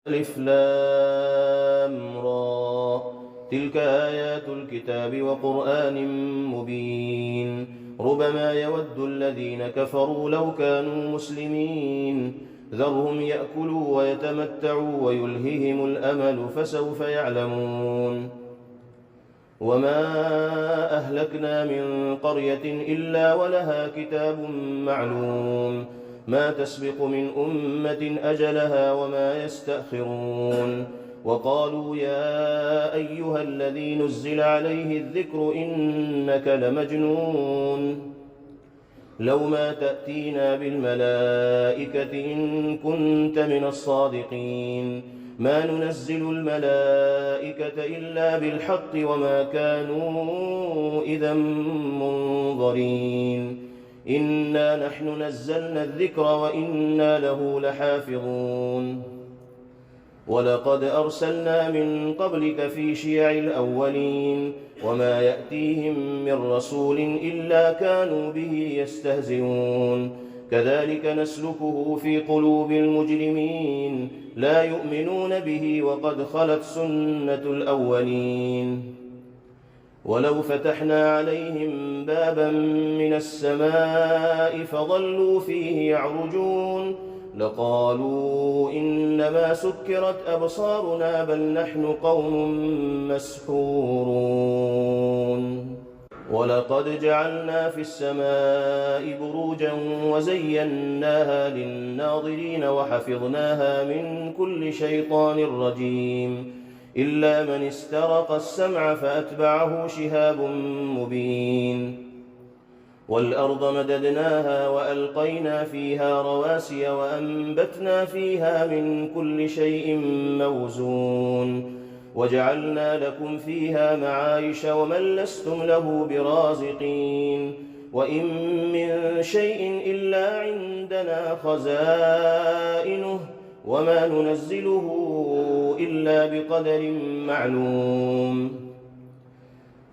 ألف لام را تلك آيات الكتاب وقرآن مبين ربما يود الذين كفروا لو كانوا مسلمين ذرهم يأكلوا ويتمتعوا ويلههم الأمل فسوف يعلمون وما أهلكنا من قرية إلا ولها كتاب معلوم ما تسبق من أمة أجلها وما يستأخرون وقالوا يا أيها الذي نزل عليه الذكر إنك لمجنون لو ما تأتينا بالملائكة إن كنت من الصادقين ما ننزل الملائكة إلا بالحق وما كانوا إذا منظرين إنا نحن نزلنا الذكر وإنا له لحافظون ولقد أرسلنا من قبلك في شيع الأولين وما يأتيهم من رسول إلا كانوا به يستهزئون كذلك نسلكه في قلوب المجرمين لا يؤمنون به وقد خلت سنة الأولين ولو فتحنا عليهم بابا من السماء فظلوا فيه يعرجون لقالوا إنما سكرت أبصارنا بل نحن قوم مسحورون ولقد جعلنا في السماء بروجا وزيناها للناظرين وحفظناها من كل شيطان رجيم إلا من استرق السمع فأتبعه شهاب مبين والأرض مددناها وألقينا فيها رواسي وأنبتنا فيها من كل شيء موزون وجعلنا لكم فيها معايش ومن لستم له برازقين وإن من شيء إلا عندنا خزائنه وما ننزله إلا بقدر معلوم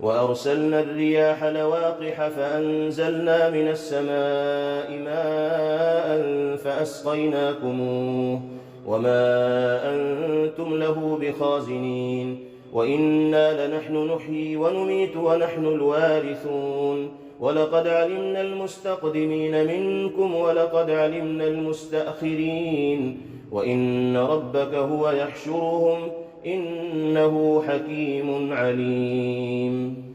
وأرسلنا الرياح لواقح فأنزلنا من السماء ماء فأسقيناكموه وما أنتم له بخازنين وإنا لنحن نحيي ونميت ونحن الوارثون ولقد علمنا المستقدمين منكم ولقد علمنا المستأخرين وإن ربك هو يحشرهم إنه حكيم عليم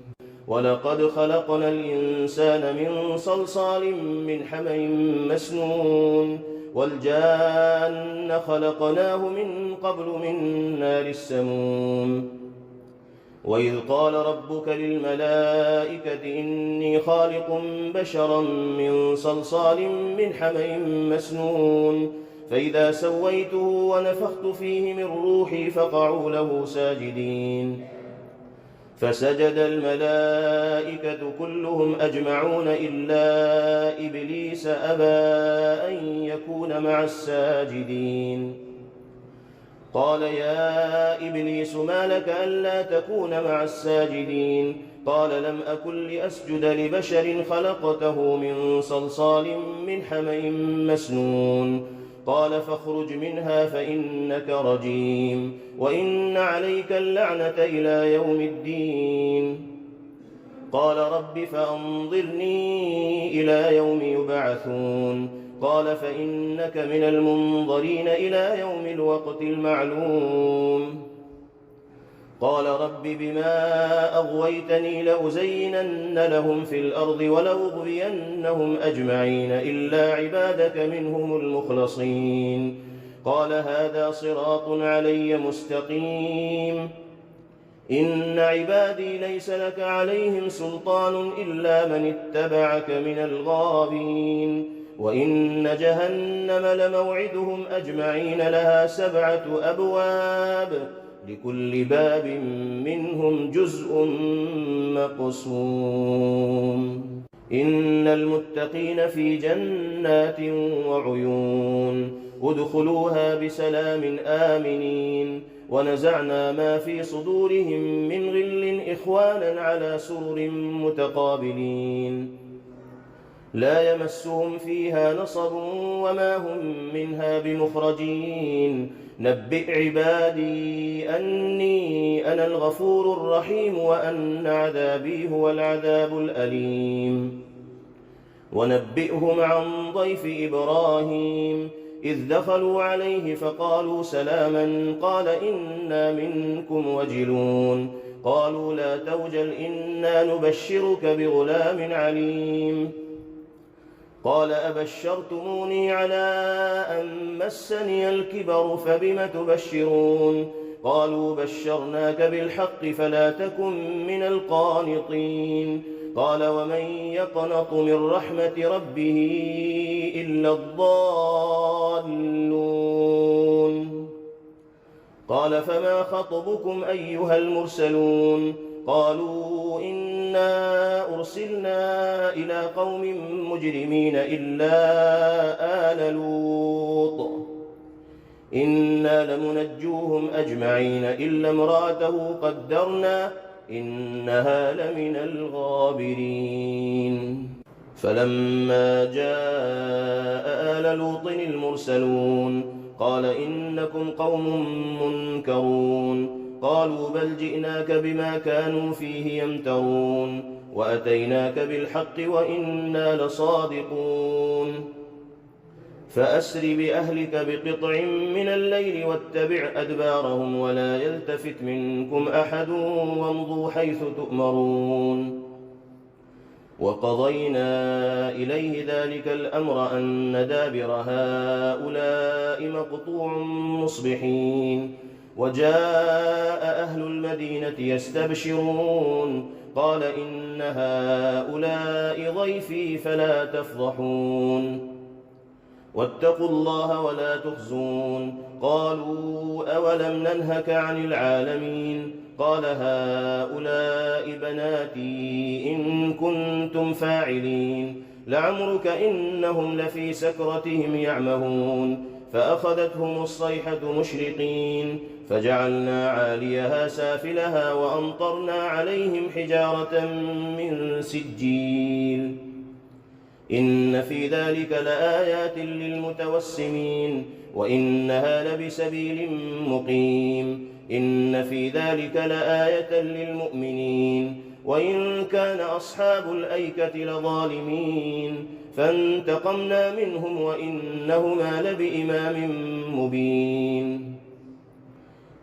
ولقد خلقنا الإنسان من صلصال من حمأ مسنون والجان خلقناه من قبل من نار السموم وإذ قال ربك للملائكة إني خالق بشرا من صلصال من حمأ مسنون فإذا سويته ونفخت فيه من روحي فقعوا له ساجدين فسجد الملائكة كلهم أجمعون إلا إبليس أبى أن يكون مع الساجدين قال يا إبليس ما لك ألا تكون مع الساجدين قال لم أكن لأسجد لبشر خلقته من صلصال من حمأ مسنون قال فاخرج منها فإنك رجيم وإن عليك اللعنة إلى يوم الدين قال رب فأنظرني إلى يوم يبعثون قال فإنك من المنظرين إلى يوم الوقت المعلوم قال رب بما أغويتني لأزينن لهم في الأرض ولأغوينهم أجمعين إلا عبادك منهم المخلصين قال هذا صراط علي مستقيم إن عبادي ليس لك عليهم سلطان إلا من اتبعك من الغابين وإن جهنم لموعدهم أجمعين لها 7 أبواب لكل باب منهم جزء مقسوم إن المتقين في جنات وعيون ادخلوها بسلام آمنين ونزعنا ما في صدورهم من غل إخوانا على سرر متقابلين لا يمسهم فيها نصب وما هم منها بمخرجين نبئ عبادي أني أنا الغفور الرحيم وأن عذابي هو العذاب الأليم. ونبئهم عن ضيف إبراهيم إذ دخلوا عليه فقالوا سلاما قال إنا منكم وجلون قالوا لا توجل إنا نبشرك بغلام عليم. قال أبشرتموني على أن مسني الكبر فبم تبشرون قالوا بشرناك بالحق فلا تكن من القانطين. قال ومن يقنط من رحمة ربه إلا الضالون. قال فما خطبكم أيها المرسلون قالوا إنا أرسلنا إلى قوم مجرمين إلا آل لوط إنا لمنجوهم أجمعين إلا امرأته قدرنا إنها لمن الغابرين. فلما جاء آل لوط المرسلون قال إنكم قوم منكرون قالوا بل جئناك بما كانوا فيه يمترون وأتيناك بالحق وإنا لصادقون. فأسر بأهلك بقطع من الليل واتبع أدبارهم ولا يلتفت منكم أحد وامضوا حيث تؤمرون. وقضينا إليه ذلك الأمر أن دابر هؤلاء مقطوع مصبحين. وجاء أهل المدينة يستبشرون قال إن هؤلاء ضيفي فلا تفضحون واتقوا الله ولا تخزون. قالوا أولم ننهك عن العالمين قال هؤلاء بناتي إن كنتم فاعلين لعمرك إنهم لفي سكرتهم يعمهون. فأخذتهم الصيحة مشرقين فجعلنا عاليها سافلها وأمطرنا عليهم حجارة من سجيل إن في ذلك لآيات للمتوسمين وإنها لبسبيل مقيم إن في ذلك لآية للمؤمنين وإن كان أصحاب الأيكة لظالمين فانتقمنا منهم وإنهما لبإمام مبين.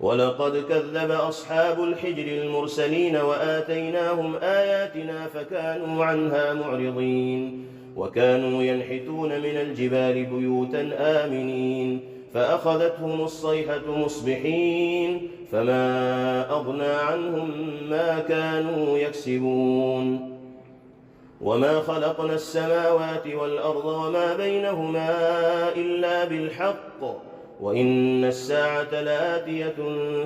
ولقد كذب أصحاب الحجر المرسلين وآتيناهم آياتنا فكانوا عنها معرضين وكانوا ينحتون من الجبال بيوتا آمنين فأخذتهم الصيحة مصبحين فما أغنى عنهم ما كانوا يكسبون. وما خلقنا السماوات والأرض وما بينهما إلا بالحق وإن الساعة لآتية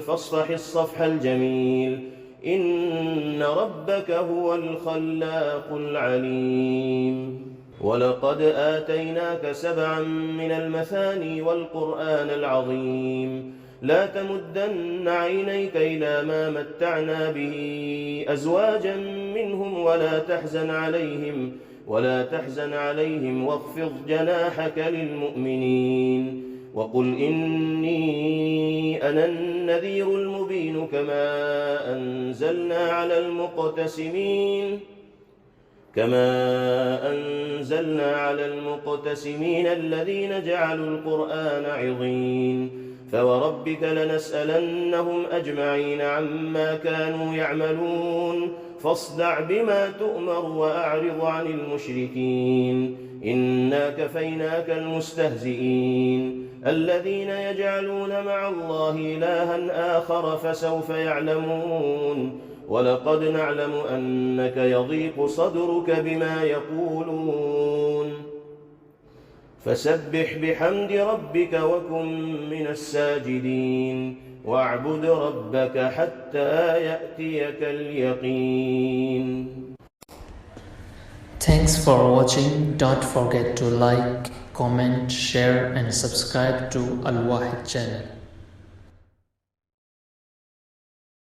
فاصفح الصفح الجميل إن ربك هو الخلاق العليم. ولقد آتيناك 7 من المثاني والقرآن العظيم لا تمدن عينيك إلى ما متعنا به أزواجا منهم ولا تحزن عليهم واخفض جناحك للمؤمنين وقل إني أنا النذير المبين كما أنزلنا على المقتسمين الذين جعلوا القرآن عظيم. فوربك لنسألنهم أجمعين عما كانوا يعملون فاصدع بما تؤمر وأعرض عن المشركين إنا كفيناك المستهزئين الذين يجعلون مع الله إلها آخر فسوف يعلمون. ولقد نعلم أنك يضيق صدرك بما يقولون فسبح بحمد ربك وكن من الساجدين واعبد ربك حتى يأتيك اليقين. Thanks for watching. Don't forget to like, comment, share and subscribe to Al Wahid channel.